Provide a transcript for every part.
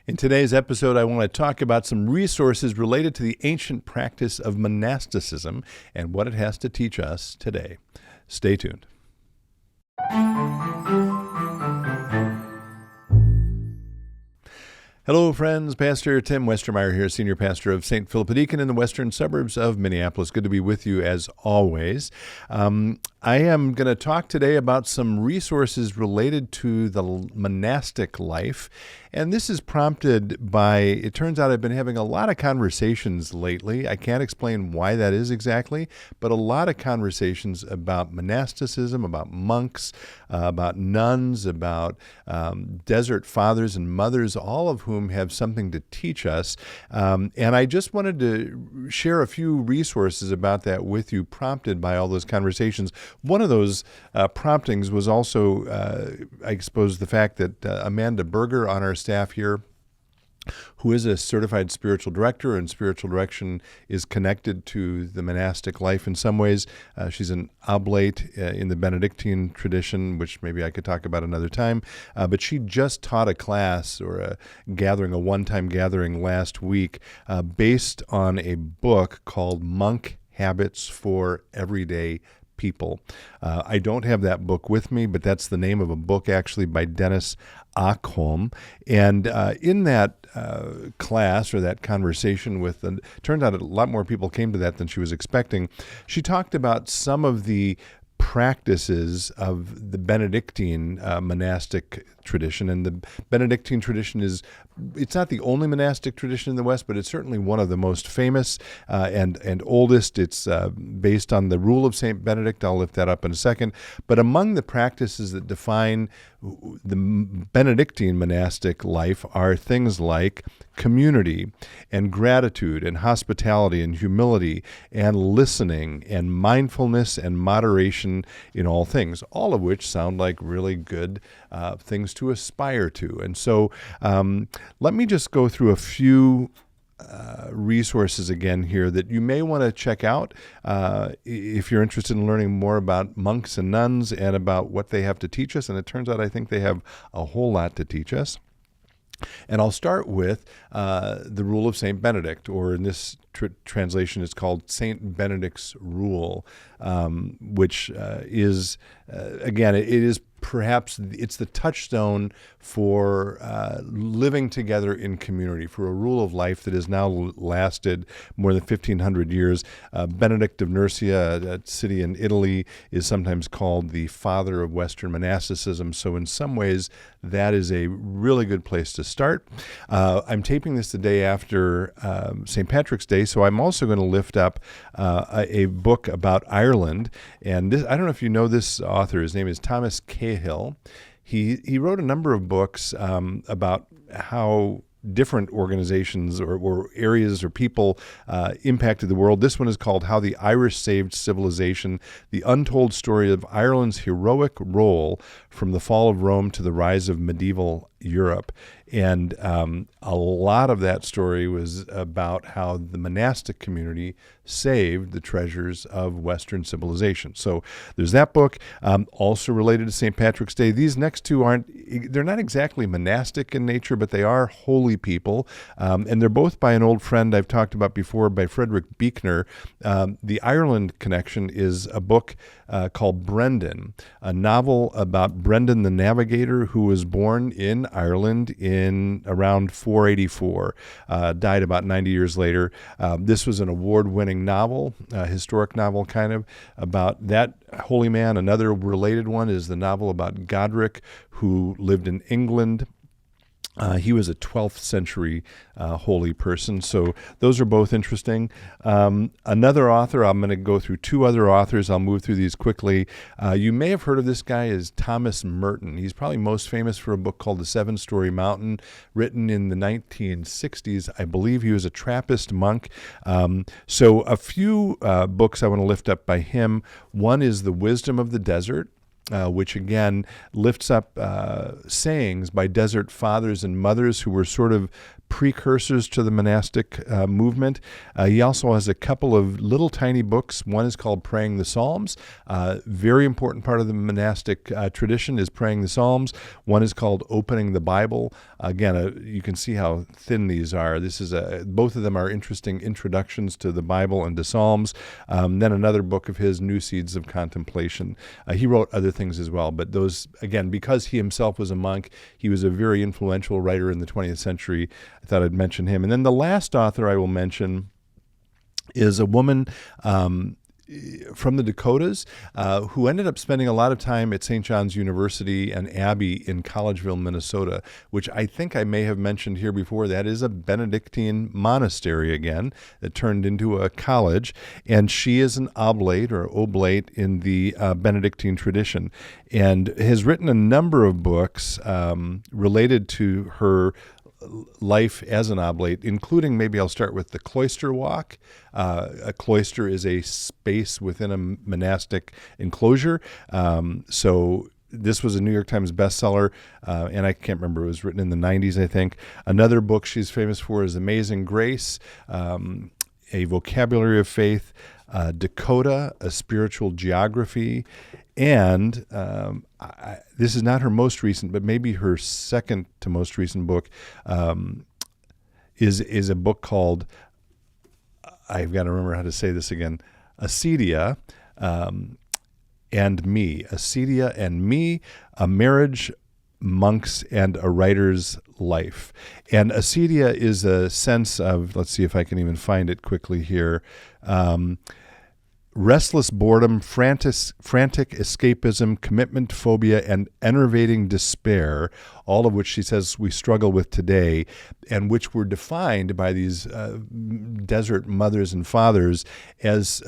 In today's episode, I want to talk about some resources related to the ancient practice of monasticism and what it has to teach us today. Stay tuned. Hello, friends. Pastor Tim Westermeyer here, Senior Pastor of St. Philip Deacon in the western suburbs of Minneapolis. Good to be with you as always. I am going to talk today about some resources related to the monastic life. And this is prompted by, it turns out I've been having a lot of conversations lately. I can't explain why that is exactly, but a lot of conversations about monasticism, about monks, about nuns, about desert fathers and mothers, all of whom have something to teach us. And I just wanted to share a few resources about that with you, prompted by all those conversations. One of those promptings was also, I suppose, the fact that Amanda Berger on our staff here, who is a certified spiritual director, and spiritual direction is connected to the monastic life in some ways. She's an oblate in the Benedictine tradition, which maybe I could talk about another time. But she just taught a class or a one-time gathering last week based on a book called Monk Habits for Everyday People. I don't have that book with me, but that's the name of a book actually by Dennis Ockholm. And in that class or that conversation with, and turned out a lot more people came to that than she was expecting, she talked about some of the practices of the Benedictine monastic tradition. And the Benedictine tradition it's not the only monastic tradition in the West, but it's certainly one of the most famous and oldest. It's based on the rule of St. Benedict. I'll lift that up in a second. But among the practices that define the Benedictine monastic life are things like community and gratitude and hospitality and humility and listening and mindfulness and moderation in all things, all of which sound like really good things to aspire to. And so let me just go through a few resources again here that you may want to check out if you're interested in learning more about monks and nuns and about what they have to teach us. And it turns out I think they have a whole lot to teach us. And I'll start with the Rule of St. Benedict, or in this translation it's called St. Benedict's Rule, which is, again, it is perhaps it's the touchstone for living together in community, for a rule of life that has now lasted more than 1,500 years. Benedict of Nursia, a city in Italy, is sometimes called the father of Western monasticism. So in some ways, that is a really good place to start. I'm taping this the day after St. Patrick's Day, so I'm also going to lift up a book about Ireland. And this, I don't know if you know this author. His name is Thomas Cahill. He wrote a number of books about how different organizations or areas or people impacted the world. This one is called How the Irish Saved Civilization, the Untold Story of Ireland's Heroic Role from the Fall of Rome to the Rise of Medieval Europe. And a lot of that story was about how the monastic community saved the treasures of Western civilization. So there's that book, also related to St. Patrick's Day. These next two they're not exactly monastic in nature, but they are holy people. And they're both by an old friend I've talked about before, by Frederick Buechner. The Ireland connection is a book called Brendan, a novel about Brendan the Navigator, who was born in Ireland in around 484, died about 90 years later. This was an award-winning novel, historic novel kind of, about that holy man. Another related one is the novel about Godric, who lived in England. He was a 12th century holy person. So those are both interesting. Another author, I'm going to go through two other authors. I'll move through these quickly. You may have heard of this guy as Thomas Merton. He's probably most famous for a book called The Seven-Story Mountain, written in the 1960s. I believe he was a Trappist monk. So a few books I want to lift up by him. One is The Wisdom of the Desert. which again lifts up sayings by desert fathers and mothers who were sort of precursors to the monastic movement. He also has a couple of little tiny books. One is called Praying the Psalms. Very important part of the monastic tradition is praying the Psalms. One is called Opening the Bible. Again, you can see how thin these are. Both of them are interesting introductions to the Bible and to Psalms. Then another book of his, New Seeds of Contemplation. He wrote other things as well, but those, again, because he himself was a monk, he was a very influential writer in the 20th century. I thought I'd mention him. And then the last author I will mention is a woman from the Dakotas who ended up spending a lot of time at St. John's University and Abbey in Collegeville, Minnesota, which I think I may have mentioned here before. That is a Benedictine monastery again that turned into a college, and she is an oblate in the Benedictine tradition and has written a number of books related to her life as an oblate, including, maybe I'll start with the cloister walk. A cloister is a space within a monastic enclosure. So this was a New York Times bestseller, and I can't remember, it was written in the 90s, I think. Another book she's famous for is Amazing Grace, A Vocabulary of Faith, Dakota, A Spiritual Geography, and this is not her most recent, but maybe her second to most recent book is a book called, I've got to remember how to say this again, Acedia and Me. Acedia and Me, A Marriage, Monks, and a Writer's Life. And acedia is a sense of, let's see if I can even find it quickly here, restless boredom, frantic escapism, commitment phobia, and enervating despair, all of which she says we struggle with today, and which were defined by these desert mothers and fathers as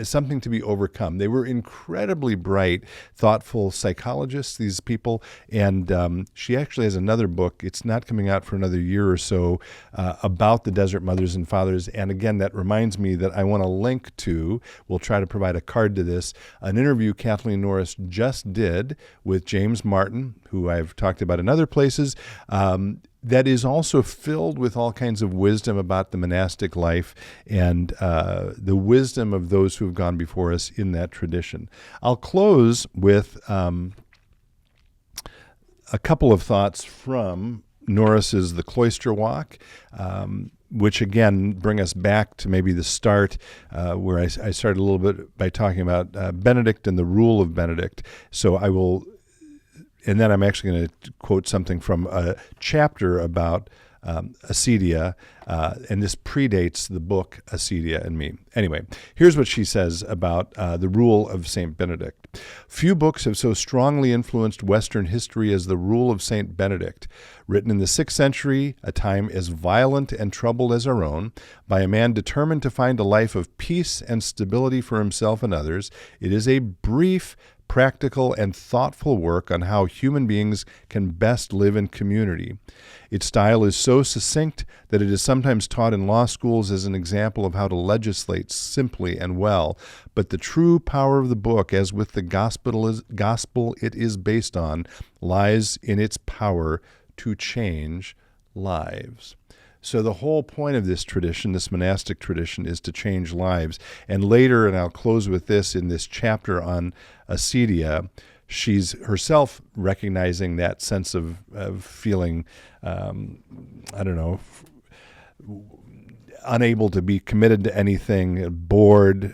something to be overcome. They were incredibly bright, thoughtful psychologists, these people, and she actually has another book. It's not coming out for another year or so about the desert mothers and fathers, and again, that reminds me that I want to link to, we'll try to provide a card to this, an interview Kathleen Norris just did with James Martin, who I've talked about in other places, that is also filled with all kinds of wisdom about the monastic life and the wisdom of those who have gone before us in that tradition. I'll close with a couple of thoughts from Norris's The Cloister Walk, which again bring us back to maybe the start where I started a little bit by talking about Benedict and the rule of Benedict. So I will, and then I'm actually going to quote something from a chapter about acedia, and this predates the book Acedia and Me. Anyway, here's what she says about the rule of St. Benedict. Few books have so strongly influenced Western history as the Rule of St. Benedict, written in the 6th century, a time as violent and troubled as our own, by a man determined to find a life of peace and stability for himself and others. It is a brief, practical, and thoughtful work on how human beings can best live in community. Its style is so succinct that it is sometimes taught in law schools as an example of how to legislate simply and well, but the true power of the book, as with the gospel it is based on, lies in its power to change lives. So the whole point of this tradition, this monastic tradition, is to change lives. And later, and I'll close with this, in this chapter on acedia, she's herself recognizing that sense of feeling, unable to be committed to anything, bored,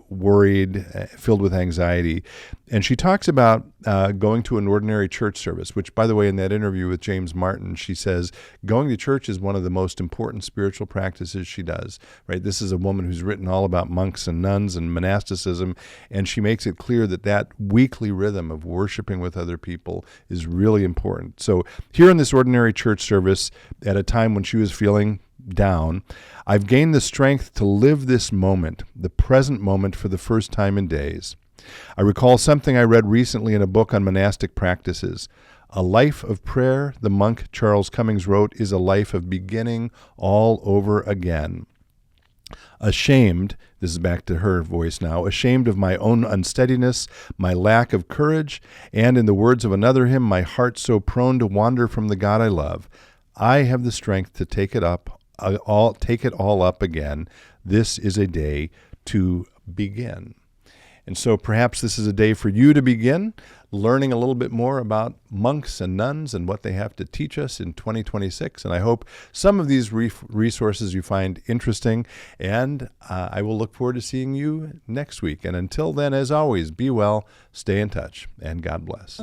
worried, filled with anxiety. And she talks about going to an ordinary church service, which, by the way, in that interview with James Martin, she says going to church is one of the most important spiritual practices she does, right? This is a woman who's written all about monks and nuns and monasticism, and she makes it clear that that weekly rhythm of worshiping with other people is really important. So here in this ordinary church service, at a time when she was feeling down, I've gained the strength to live this moment, the present moment, for the first time in days. I recall something I read recently in a book on monastic practices. A life of prayer, the monk Charles Cummings wrote, is a life of beginning all over again. Ashamed, this is back to her voice now, ashamed of my own unsteadiness, my lack of courage, and in the words of another hymn, my heart so prone to wander from the God I love, I have the strength to take it all up again. This is a day to begin. And so perhaps this is a day for you to begin learning a little bit more about monks and nuns and what they have to teach us in 2026. And I hope some of these resources you find interesting. And I will look forward to seeing you next week. And until then, as always, be well, stay in touch, and God bless.